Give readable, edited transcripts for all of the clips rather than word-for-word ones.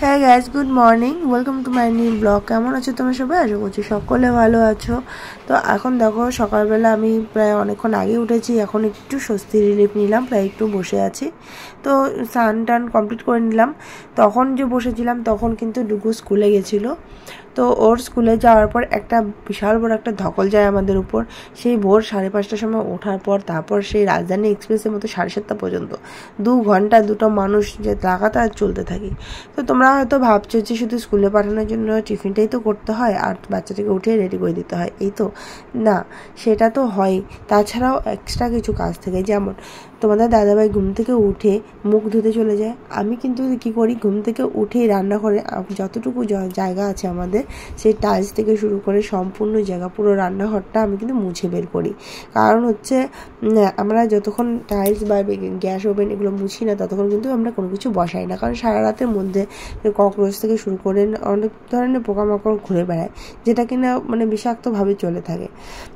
হ্যাঁ guys, good morning, welcome to my new blog. কেমন আছো তোমরা সবাই? আশা করছি সকলে ভালো আছো। তো এখন দেখো সকালবেলা আমি প্রায় অনেকক্ষণ আগে উঠেছি, এখন একটু স্বস্তি রিলিফ নিলাম, প্রায় একটু বসে আছি। তো স্নান টান কমপ্লিট করে নিলাম। তখন যে বসেছিলাম তখন কিন্তু ডুগু স্কুলে গেছিলো। তো ওর স্কুলে যাওয়ার পর একটা বিশাল বড় একটা ধকল যায় আমাদের উপর। সেই ভোর 5:30টার সময় ওঠার পর তারপর সেই রাজধানী এক্সপ্রেসের মতো 7:30 পর্যন্ত 2 ঘন্টা দুটো মানুষ যে লাগাতার চলতে থাকে। তো তোমরা হয়তো ভাবছো যে শুধু স্কুলে পাঠানোর জন্য টিফিনটাই তো করতে হয় আর বাচ্চাটাকে উঠে রেডি করে দিতে হয়, এই তো না, সেটা তো হয়। তাছাড়াও এক্সট্রা কিছু কাজ থাকে, যেমন তোমাদের দাদাভাই ঘুম থেকে উঠে মুখ ধুতে চলে যায়। আমি কিন্তু কী করি, ঘুম থেকে উঠেই রান্নাঘরে যতটুকু জায়গা আছে আমাদের, সেই টাইলস থেকে শুরু করে সম্পূর্ণ জায়গা, পুরো রান্নাঘরটা আমি কিন্তু মুছে বের করি। কারণ হচ্ছে আমরা যতক্ষণ টাইলস বা গ্যাস ওভেন এগুলো মুছি না ততক্ষণ কিন্তু আমরা কোনো কিছু বসাই না, কারণ সারা রাতের মধ্যে ককরোচ থেকে শুরু করে অনেক ধরনের পোকামাকড় ঘুরে বেড়ায়, যেটা কিনা মানে বিষাক্তভাবে চলে থাকে।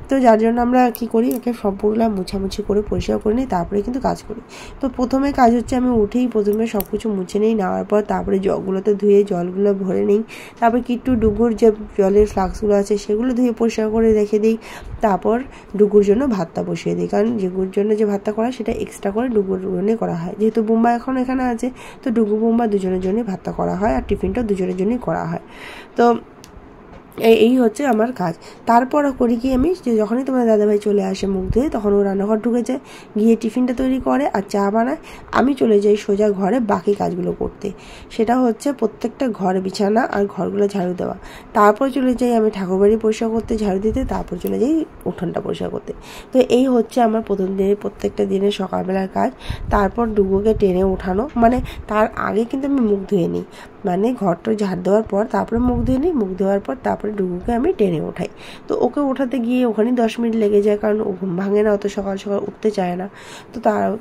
তো যার জন্য আমরা কী করি, ওকে সম্পূর্ণ মুছামুছি করে পরিষ্কার করে নিই, তারপরে কিন্তু কাজ করি। তো প্রথমে কাজ হচ্ছে আমি উঠেই প্রথমে সব কিছু মুছে নিই, নেওয়ার পর তারপরে জলগুলোতে ধুয়ে জলগুলো ভরে নিই। তারপর কিট্টু ডুগুর যে জলের ফ্লাক্সগুলো আছে সেগুলো ধুয়ে পরিষ্কার করে রেখে দিই। তারপর ডুগুর জন্য ভাতটা বসিয়ে দিই, কারণ ডুগুর জন্য যে ভাতটা করা সেটা এক্সট্রা করে ডুগুর জন্যই করা হয়। যেহেতু বুম্বা এখন এখানে আছে, তো ডুগু বুম্বা দুজনের জন্যই ভাতটা করা হয় আর টিফিনটা দুজনের জন্যই করা হয়। তো এই হচ্ছে আমার কাজ। তারপর করি কি, আমি যে যখনই তোমার দাদাভাই চলে আসে মুখ ধুয়ে, তখন ও রান্নাঘর ঢুকে যায়, গিয়ে টিফিনটা তৈরি করে আর চা বানায়। আমি চলে যাই সোজা ঘরে বাকি কাজগুলো করতে। সেটা হচ্ছে প্রত্যেকটা ঘরে বিছানা আর ঘরগুলো ঝাড়ু দেওয়া। তারপর চলে যাই আমি ঠাকুরবাড়ি পরিষ্কার করতে, ঝাড়ু দিতে। তারপর চলে যাই উঠোনটা পরিষ্কার করতে। তো এই হচ্ছে আমার প্রথম দিনের প্রত্যেকটা দিনের সকালবেলার কাজ। তারপর ডুগুকে টেনে ওঠানো, মানে তার আগে কিন্তু আমি মুখ ধুয়ে নিই, মানে ঘরটা ঝাড় দেওয়ার পর তারপরে মুখ ধুয়ে নিই। মুখ ধোয়ার পর তারপরে ডুগুকে আমি টেনে ওঠাই। তো ওকে ওঠাতে গিয়ে ওখানেই 10 মিনিট লেগে যায়, কারণ ও ঘুম ভাঙে না, অত সকাল সকাল উঠতে চায় না। তো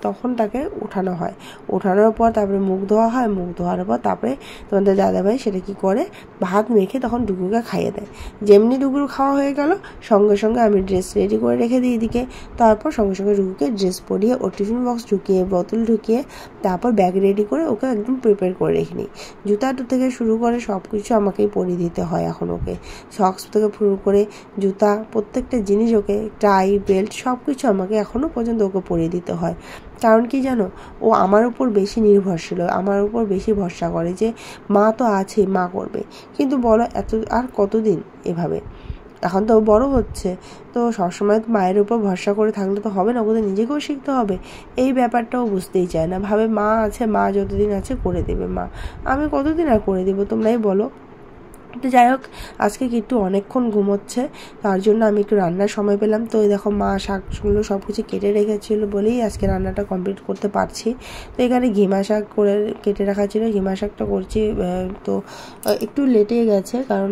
তখন তাকে ওঠানো হয়। ওঠানোর পর তারপরে মুখ ধোয়া হয়। মুখ ধোয়ার পর তারপরে তোমাদের দাদাভাই সেটা কী করে, ভাত মেখে তখন ডুগুকে খাইয়ে দেয়। যেমনি ডুগুর খাওয়া হয়ে গেল, সঙ্গে সঙ্গে আমি ড্রেস রেডি করে রেখে দিই এদিকে। তারপর সঙ্গে সঙ্গে ডুগুকে ড্রেস পরিয়ে ওর টিফিন বক্স ঢুকিয়ে বোতল ঢুকিয়ে তারপর ব্যাগ রেডি করে ওকে একদম প্রিপেয়ার করে রেখে নিই। জুতা থেকে শুরু করে সব কিছু আমাকেই পরিয়ে দিতে হয় এখন ওকে। সক্স থেকে শুরু করে জুতা, প্রত্যেকটা জিনিস ওকে, টাই বেল্ট সব কিছু আমাকে এখনও পর্যন্ত ওকে পরিয়ে দিতে হয়। কারণ কি জানো, ও আমার উপর বেশি নির্ভরশীল, আমার উপর বেশি ভরসা করে যে মা তো আছে, মা করবে। কিন্তু বলো এত আর কতদিন এভাবে, এখন তো বড় হচ্ছে, তো সবসময় মায়ের উপর ভরসা করে থাকলে তো হবে না, ওদের নিজেকেও শিখতে হবে। এই ব্যাপারটাও বুঝতেই চায় না, ভাবে মা আছে, মা যতদিন আছে করে দেবে মা। আমি কতদিন আর করে দেবো, তোমরাই বলো। তো যাই হোক, আজকে একটু অনেকক্ষণ ঘুমোচ্ছে, তার জন্য আমি একটু রান্নার সময় পেলাম। তো দেখো মা শাকগুলো সব কিছু কেটে রেখেছিলো বলেই আজকে রান্নাটা কমপ্লিট করতে পারছি। তো এখানে ঘিমা শাক করে কেটে রাখা ছিল, ঘিমা শাকটা করছি। তো একটু লেটে গেছে, কারণ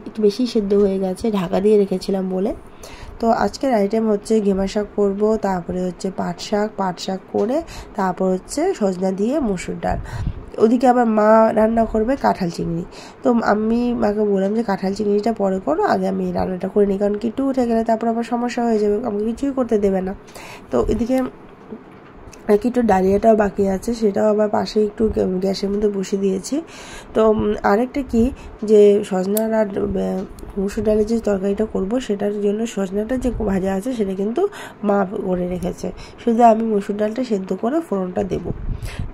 একটু বেশি সেদ্ধ হয়ে গেছে, ঢাকা দিয়ে রেখেছিলাম বলে। তো আজকের আইটেম হচ্ছে ঘিমা শাক করবো, তারপরে হচ্ছে পাট শাক করে তারপর হচ্ছে সজনা দিয়ে মসুর ডাল। ওদিকে আবার মা রান্না করবে কাঁঠাল চিংড়ি। তো আমি মাকে বললাম যে কাঁঠাল চিংড়িটা পরে করো, আগে আমি রান্নাটা করে নিই, কারণ কিট্টু উঠে গেলে তারপর আবার সমস্যা হয়ে যাবে, আমাকে কিছুই করতে দেবে না। তো এদিকে একটু ডালিয়াটাও বাকি আছে, সেটাও আবার পাশে একটু গ্যাসের মধ্যে বসিয়ে দিয়েছি। তো আরেকটা কি, যে সজনার আর মুসুর ডালের যে তরকারিটা করব সেটার জন্য সজনাটা যে ভাজা আছে সেটা কিন্তু মা করে রেখেছে, শুধু আমি মুসুর ডালটা সেদ্ধ করে ফোড়নটা দেব।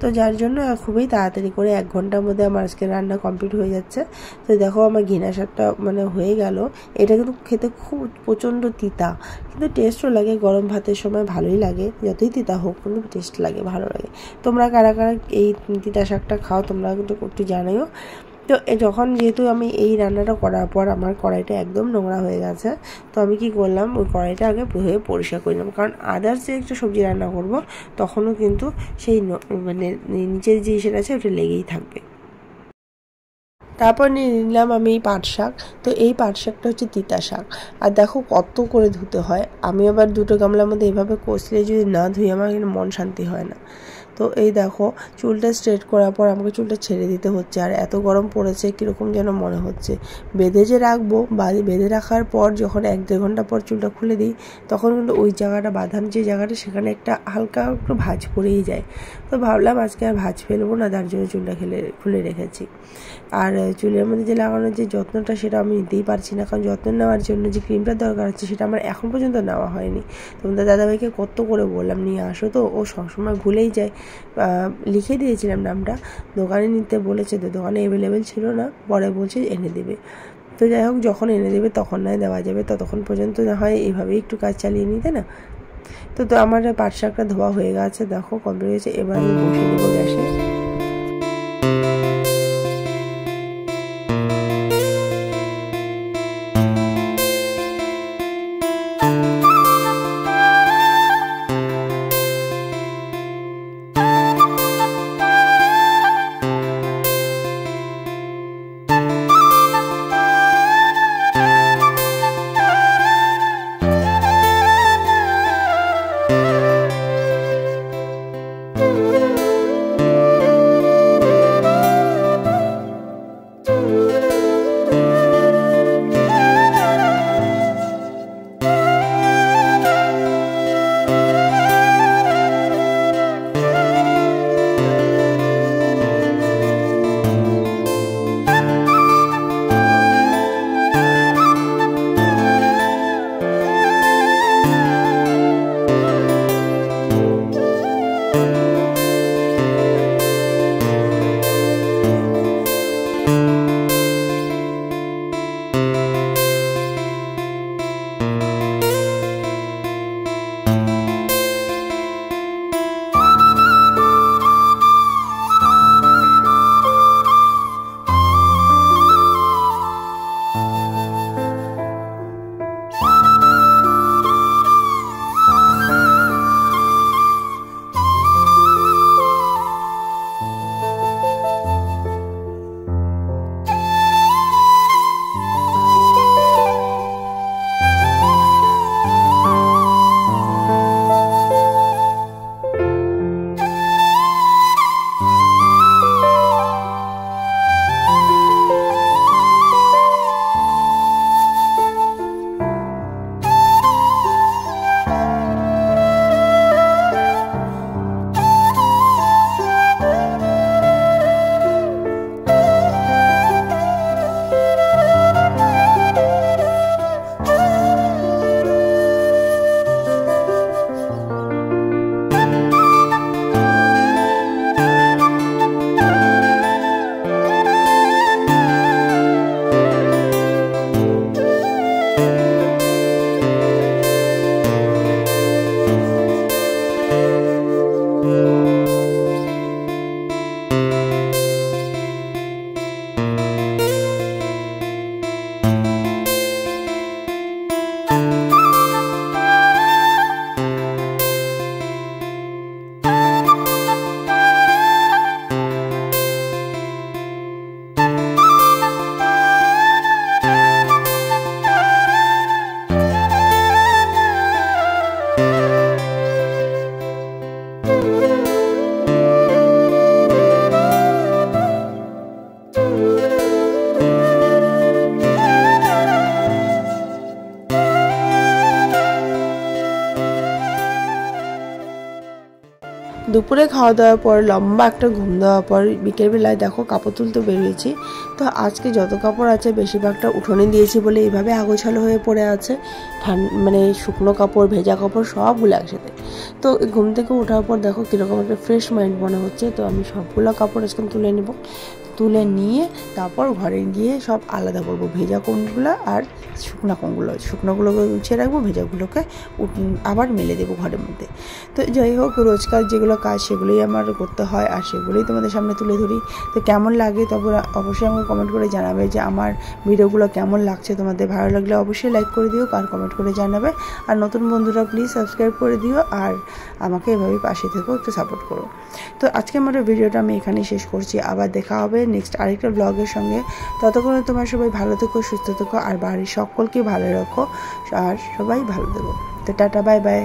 তো যার জন্য খুবই তাড়াতাড়ি করে 1 ঘন্টার মধ্যে আমার আজকে রান্না কমপ্লিট হয়ে যাচ্ছে। তো দেখো আমার ঘিনা শাকটা মানে হয়ে গেল। এটা কিন্তু খেতে খুব প্রচণ্ড তিতা, কিন্তু টেস্টও লাগে, গরম ভাতের সময় ভালোই লাগে, যতই তিতা হোক কিন্তু টেস্ট লাগে, ভালো লাগে। তোমরা কারা কারা এই তিতা শাকটা খাও তোমরা কিন্তু একটু জানাইও। তো যখন যেহেতু আমি এই রান্নাটা করার পর আমার কড়াইটা একদম নোংরা হয়ে গেছে, তো আমি কি করলাম, ওই কড়াইটা আগে ধুয়ে পরিষ্কার করে নিলাম, কারণ আদার্স যে একটা সবজি রান্না করব তখনও কিন্তু সেই মানে নিচের যে সেটা আছে ওটা লেগেই থাকবে। তারপর নিয়ে নিলাম আমি এই পাট শাক। তো এই পাট শাকটা হচ্ছে তিতা শাক, আর দেখো কত করে ধুতে হয়। আমি আবার 2টো গামলার মধ্যে এভাবে কষলে যদি না ধুই আমার কিন্তু মন শান্তি হয় না। তো এই দেখো চুলটা স্ট্রেট করার পর আমাকে চুলটা ছেড়ে দিতে হচ্ছে। আর এত গরম পড়েছে কীরকম যেন মনে হচ্ছে। বেঁধে যে রাখবো, বেঁধে রাখার পর যখন 1-1.5 ঘন্টা পর চুলটা খুলে দিই তখন কিন্তু ওই জায়গাটা বাঁধানো যে জায়গাটা সেখানে একটা হালকা একটু ভাঁজ পড়েই যায়। তো ভাবলাম আজকে আর ভাঁজ ফেলবো না, তার জন্য চুলটা খুলে রেখেছি। আর চুলের মধ্যে যে লাগানোর যে যত্নটা সেটা আমি নিতেই পারছি না, কারণ যত্ন নেওয়ার জন্য যে ক্রিমটা দরকার হচ্ছে সেটা আমার এখন পর্যন্ত নেওয়া হয়নি। তোমাদের দাদাভাইকে কত করে বললাম নিয়ে আসো, তো ও সবসময় ভুলেই যায়। লিখে দিয়েছিলাম নামটা, দোকানে নিতে বলেছে, তো দোকানে অ্যাভেলেবেল ছিল না, পরে বলছে এনে দেবে। তো যাই হোক, যখন এনে দেবে তখন নয় দেওয়া যাবে, ততক্ষণ পর্যন্ত না হয় এইভাবেই একটু কাজ চালিয়ে নিতে না। তো আমার পাট শাকটা ধোয়া হয়ে গেছে, দেখো কমপ্লিট হয়েছে। এবার আমি বসিয়ে দেবো গ্যাসে। দুপুরে খাওয়া দাওয়ার পর লম্বা একটা ঘুম দেওয়ার পর বিকেলবেলায় দেখো কাপড় তুলতে বেরিয়েছি। তো আজকে যত কাপড় আছে বেশিরভাগটা উঠোনে দিয়েছি বলে এইভাবে আগোছালো হয়ে পড়ে আছে। মানে শুকনো কাপড়, ভেজা কাপড় সবগুলো একসাথে। তো ঘুম থেকে ওঠার পর দেখো কীরকম একটা ফ্রেশ মাইন্ড মনে হচ্ছে। তো আমি সবগুলো কাপড় আজকে তুলে নেব, তুলে নিয়ে তারপর ঘরে গিয়ে সব আলাদা করবো, ভেজা কোনগুলো আর শুকনোগুলোকে গুছিয়ে রাখবো, ভেজাগুলোকে আবার মেলে দেবো ঘরের মধ্যে। তো যাই হোক, রোজকার যেগুলো কাজ সেগুলোই আমার করতে হয় আর সেগুলোই তোমাদের সামনে তুলে ধরি। তো কেমন লাগে তবে অবশ্যই আমাকে কমেন্ট করে জানাবে যে আমার ভিডিওগুলো কেমন লাগছে। তোমাদের ভালো লাগলে অবশ্যই লাইক করে দিও আর কমেন্ট করে জানাবে। আর নতুন বন্ধুরা প্লিজ সাবস্ক্রাইব করে দিও আর আমাকে এভাবেই পাশে থেকেও একটু সাপোর্ট করো। তো আজকে আমার ভিডিওটা আমি এখানেই শেষ করছি। আবার দেখা হবে নেক্সট আরেকটা ব্লগের সঙ্গে। ততক্ষণে তোমার সবাই ভালো থেকো, সুস্থ থেকো আর বাড়ির সকলকে ভালো রাখো আর সবাই ভালো থেকো। তো টাটা, বাই বাই।